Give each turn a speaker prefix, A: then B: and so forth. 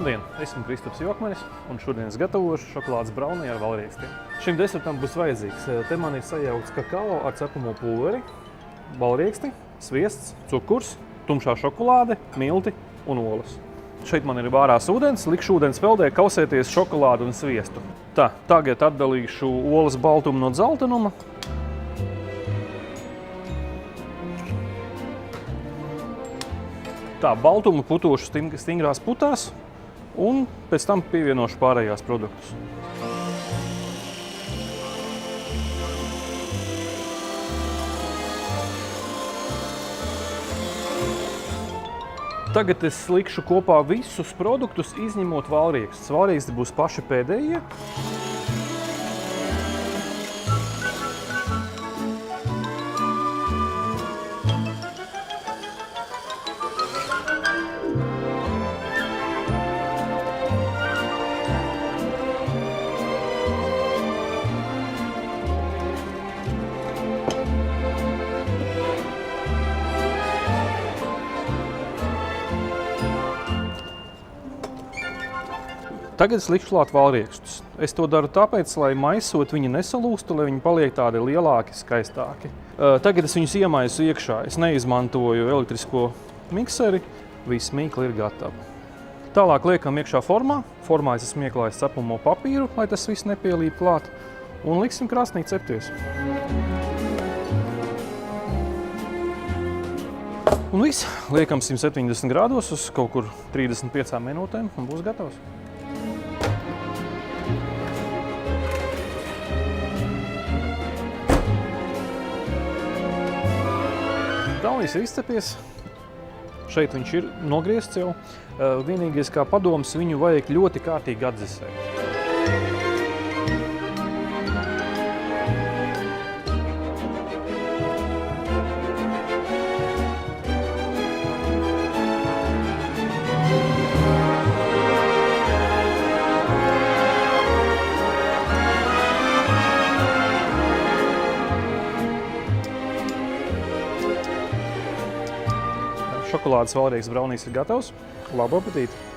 A: Labdien! Esmu Kristaps Jokmanis un šodien es gatavošu šokolādes brauni ar valriekstiem. Šim desertam būs vajadzīgs. Te man ir sajaukts kakao ar cepamo pulveri, valrieksti, sviests, cukurs, tumšā šokolāde, milti un olas. Šeit man ir vārās ūdens, likšu ūdens peldē kausēties šokolādu un sviestu. Tagad atdalīšu olas baltumu no dzeltenuma. Baltumu putošu stingrās putās un pēc tam pievienošu pārējās produktus. Tagad es likšu kopā visus produktus, izņemot valriekstus. Valrieksti būs paši pēdējie. Tagad es likšu klāt valriekstus. Es to daru tāpēc, lai maisot viņi nesalūstu, lai viņi paliek tādi lielāki, skaistāki. Tagad es viņus iemaisu iekšā. Es neizmantoju elektrisko mikseri. Viss mīkli ir gatava. Tālāk liekam iekšā formā. Formā es esmu ieklājis cepamo papīru, lai tas viss nepielīp klāt. Un liksim krāsnī cepties. Un viss. Liekam 170 grādos uz kaut kur 35 minūtēm un būs gatavs. Braunis ir izcepies. Šeit viņš ir nogriezts jau. Vienīgais kā padoms, viņu vajag ļoti kārtīgi atdzesēt. Šokolādes valriekstu braunis ir gatavs. Labu apetīti!